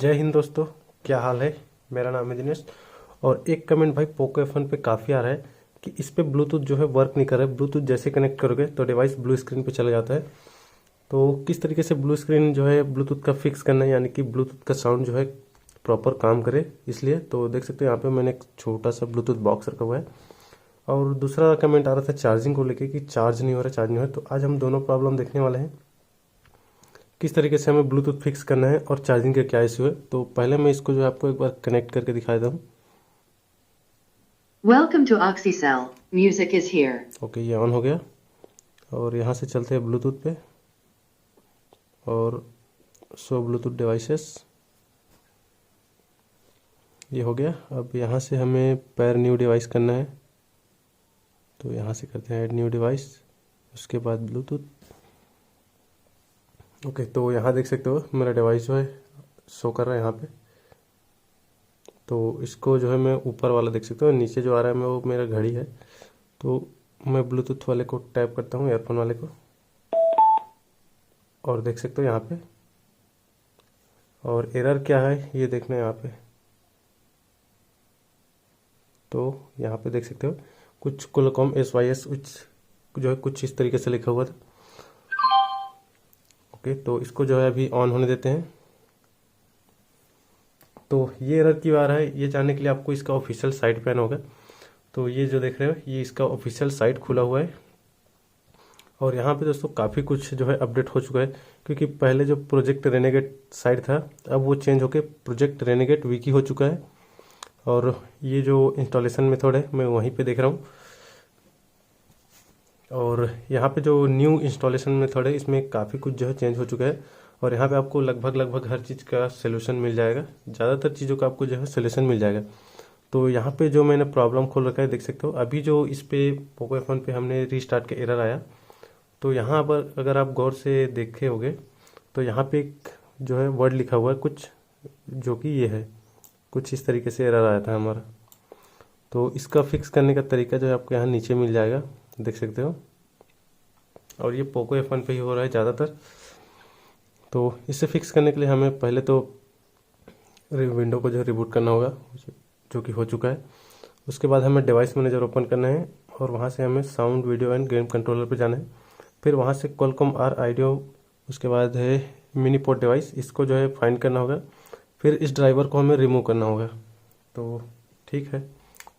जय हिंद दोस्तों, क्या हाल है। मेरा नाम है दिनेश। और एक कमेंट भाई पोको F1 पे काफ़ी आ रहा है कि इस पे ब्लूटूथ जो है वर्क नहीं कर रहा है। ब्लूटूथ जैसे कनेक्ट करोगे तो डिवाइस ब्लू स्क्रीन पे चला जाता है। तो किस तरीके से ब्लू स्क्रीन जो है ब्लूटूथ का फिक्स करना है, यानी कि ब्लूटूथ का साउंड जो है प्रॉपर काम करे, इसलिए तो देख सकते हो यहाँ पे मैंने एक छोटा सा ब्लूटूथ बॉक्स रखा हुआ है। और दूसरा कमेंट आ रहा था चार्जिंग को लेके कि चार्ज नहीं हो रहा, चार्ज नहीं हो रहा। तो आज हम दोनों प्रॉब्लम देखने वाले हैं, किस तरीके से हमें ब्लूटूथ फिक्स करना है और चार्जिंग का क्या इशू है। तो पहले मैं इसको जो है आपको एक बार कनेक्ट करके दिखा देता हूँ। Welcome to OxyCell. Music is here. Okay, ये ऑन हो गया। और यहाँ से चलते हैं ब्लूटूथ पे और शो ब्लूटूथ डिवाइसेस, ये हो गया। अब यहाँ से हमें पैर न्यू डिवाइस करना है, तो यहाँ से करते हैं ऐड न्यू डिवाइस, उसके बाद ब्लूटूथ। ओके, तो यहाँ देख सकते हो मेरा डिवाइस जो है शो कर रहा है यहाँ पे। तो इसको जो है मैं ऊपर वाला देख सकते हो, नीचे जो आ रहा है मैं वो मेरा घड़ी है। तो मैं ब्लूटूथ वाले को टैप करता हूँ, ईयरफोन वाले को, और देख सकते हो यहाँ पे। और एरर क्या है ये देखना है यहाँ पे। तो यहाँ पे देख सकते हो कुछ Qualcomm SYS जो है कुछ इस तरीके से लिखा हुआ था। ओके, तो इसको जो है अभी ऑन होने देते हैं। तो ये एरर क्यों आ रहा है ये जानने के लिए आपको इसका ऑफिशियल साइट पे आना होगा। तो ये जो देख रहे हो ये इसका ऑफिशियल साइट खुला हुआ है। और यहाँ पे दोस्तों काफ़ी कुछ जो है अपडेट हो चुका है, क्योंकि पहले जो प्रोजेक्ट रेनेगेट साइट था अब वो चेंज होके प्रोजेक्ट रेनेगेट विकी हो चुका है। और ये जो इंस्टॉलेशन मेथड है मैं वहीं पे देख रहा हूँ। और यहाँ पे जो न्यू इंस्टॉलेशन मेथड है इसमें काफ़ी कुछ जो है चेंज हो चुका है। और यहाँ पे आपको लगभग हर चीज़ का सोल्यूशन मिल जाएगा, ज़्यादातर चीज़ों का आपको जो है सोल्यूशन मिल जाएगा। तो यहाँ पे जो मैंने प्रॉब्लम खोल रखा है देख सकते हो, अभी जो इस पे पोको F1 पे हमने रीस्टार्ट के एरर आया। तो यहाँ पर अगर आप गौर से देखे होगे तो यहाँ पे एक जो है वर्ड लिखा हुआ है कुछ, जो कि ये है कुछ इस तरीके से एरर आया था हमारा। तो इसका फिक्स करने का तरीका जो है आपको यहाँ नीचे मिल जाएगा, देख सकते हो। और ये पोको F1 पे ही हो रहा है ज़्यादातर। तो इसे फिक्स करने के लिए हमें पहले तो विंडो को जो है रिबूट करना होगा, जो कि हो चुका है। उसके बाद हमें डिवाइस मैनेजर ओपन करना है और वहाँ से हमें sound video end game controller पे जाना है। फिर वहाँ से Qualcomm R आइडियो, उसके बाद है मिनी पोर्ट डिवाइस, इसको जो है फाइंड करना होगा। फिर इस ड्राइवर को हमें रिमूव करना होगा। तो ठीक है,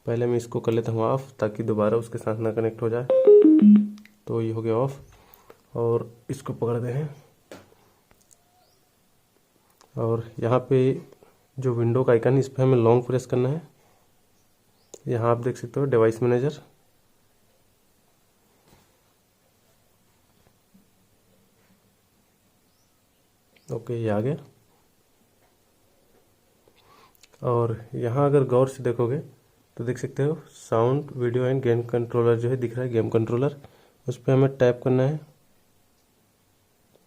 पहले मैं इसको कर लेता हूँ ऑफ, ताकि दोबारा उसके साथ ना कनेक्ट हो जाए। तो ये हो गया ऑफ। और इसको पकड़ते हैं और यहाँ पे जो विंडो का आइकन है इस पर हमें लॉन्ग प्रेस करना है। यहाँ आप देख सकते हो डिवाइस मैनेजर। ओके, ये आ गया। और यहाँ अगर गौर से देखोगे तो देख सकते हो sound video end game controller जो है दिख रहा है, गेम कंट्रोलर, उस पर हमें टैप करना है।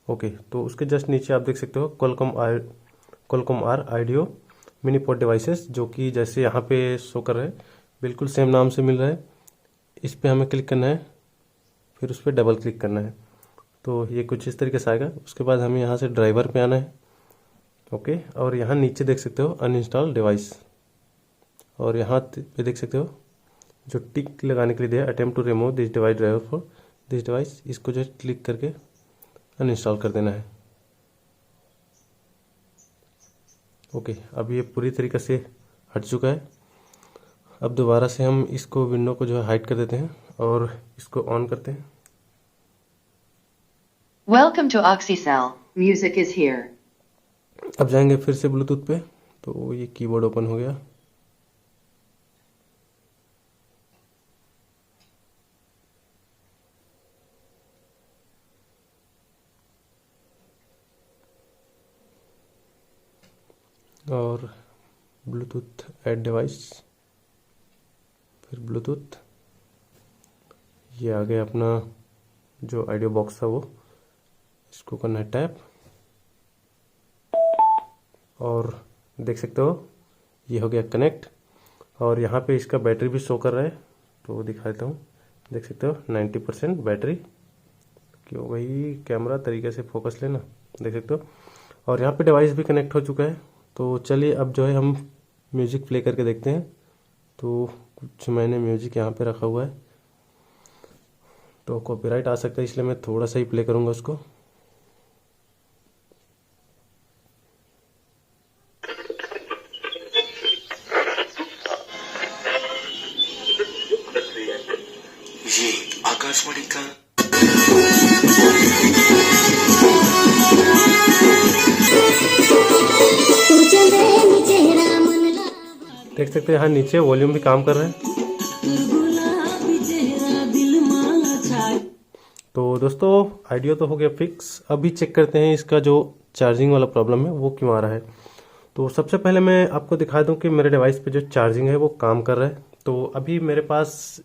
ओके, तो उसके जस्ट नीचे आप देख सकते हो Qualcomm R audio mini port devices, जो कि जैसे यहाँ पे शो कर रहा है बिल्कुल सेम नाम से मिल रहा है। इस पर हमें क्लिक करना है, फिर उस पर डबल क्लिक करना है। तो ये कुछ इस तरीके से आएगा। उसके बाद हमें यहाँ से ड्राइवर पे आना है। ओके, और यहाँ नीचे देख सकते हो अनइंस्टॉल डिवाइस, और यहाँ पे देख सकते हो जो टिक लगाने के लिए दिया attempt to remove this device driver for this device, इसको जो क्लिक करके अनइंस्टॉल कर देना है। ओके, अब ये पूरी तरीके से हट चुका है। अब दोबारा से हम इसको विंडो को जो है हाइड कर देते हैं और इसको ऑन करते हैं। Welcome to OxyCell. Music is here. अब जाएंगे फिर से ब्लूटूथ पे, तो ये कीबोर्ड ओपन हो गया। और ब्लूटूथ ऐड डिवाइस, फिर ब्लूटूथ, ये आ गया अपना जो ऑडियो बॉक्स था वो, इसको करना है टैप। और देख सकते हो ये हो गया कनेक्ट। और यहाँ पे इसका बैटरी भी शो कर रहा है, तो दिखा देता हूँ। देख सकते हो 90% बैटरी, क्यों वही कैमरा तरीके से फोकस लेना, देख सकते हो। और यहाँ पे डिवाइस भी कनेक्ट हो चुका है। तो चलिए अब जो है हम म्यूज़िक प्ले करके देखते हैं। तो कुछ मैंने म्यूज़िक यहाँ पे रखा हुआ है, तो कॉपीराइट आ सकता है, इसलिए मैं थोड़ा सा ही प्ले करूँगा उसको। ये आकाशवाणी का देख सकते हैं यहाँ नीचे वॉल्यूम भी काम कर रहा है। तो दोस्तों आइडिया तो हो गया फिक्स। अभी चेक करते हैं इसका जो चार्जिंग वाला प्रॉब्लम है वो क्यों आ रहा है। तो सबसे पहले मैं आपको दिखा दूं कि मेरे डिवाइस पे जो चार्जिंग है वो काम कर रहा है। तो अभी मेरे पास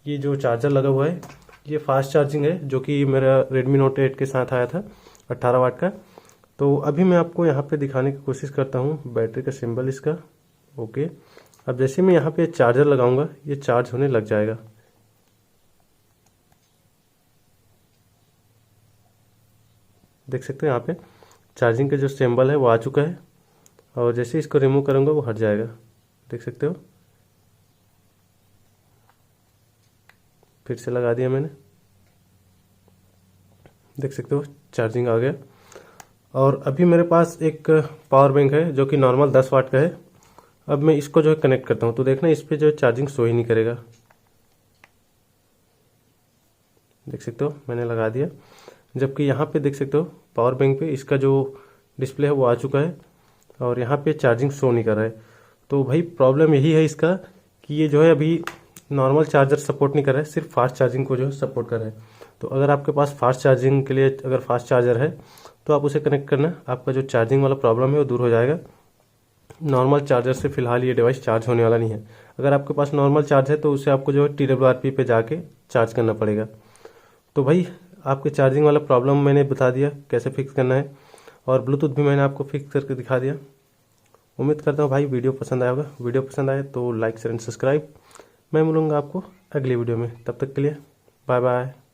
ये जो चार्जर लगा हुआ है ये फास्ट चार्जिंग है, जो कि मेरा Redmi Note 8 के साथ आया था 18 वाट का। तो अभी मैं आपको यहाँ पे दिखाने की कोशिश करता हूँ बैटरी का सिंबल इसका। ओके, अब जैसे मैं यहाँ पे चार्जर लगाऊंगा ये चार्ज होने लग जाएगा। देख सकते हैं यहाँ पे चार्जिंग का जो सिंबल है वो आ चुका है, और जैसे इसको रिमूव करूंगा वो हट जाएगा। देख सकते हो, फिर से लगा दिया मैंने। देख सकते हो चार्जिंग आ गया। और अभी मेरे पास एक पावर बैंक है जो कि नॉर्मल 10 वाट का है। अब मैं इसको जो है कनेक्ट करता हूँ, तो देखना इस पे जो है चार्जिंग शो ही नहीं करेगा। देख सकते हो मैंने लगा दिया, जबकि यहाँ पे देख सकते हो पावर बैंक पे इसका जो डिस्प्ले है वो आ चुका है और यहाँ पे चार्जिंग शो नहीं कर रहा है। तो भाई प्रॉब्लम यही है इसका कि ये जो है अभी नॉर्मल चार्जर सपोर्ट नहीं कर रहा है, सिर्फ फास्ट चार्जिंग को जो है सपोर्ट कर रहा है। तो अगर आपके पास फास्ट चार्जिंग के लिए अगर फास्ट चार्जर है तो आप उसे कनेक्ट करना, आपका जो चार्जिंग वाला प्रॉब्लम है वो दूर हो जाएगा। नॉर्मल चार्जर से फिलहाल ये डिवाइस चार्ज होने वाला नहीं है। अगर आपके पास नॉर्मल चार्ज है तो उसे आपको जो है TWRP पे जाके चार्ज करना पड़ेगा। तो भाई आपके चार्जिंग वाला प्रॉब्लम मैंने बता दिया कैसे फिक्स करना है, और ब्लूटूथ भी मैंने आपको फिक्स करके दिखा दिया। उम्मीद करता हूँ भाई वीडियो पसंद आया होगा। वीडियो पसंद आए तो लाइक शेयर एंड सब्सक्राइब। मैं मिलूंगा आपको अगली वीडियो में, तब तक के लिए बाय बाय।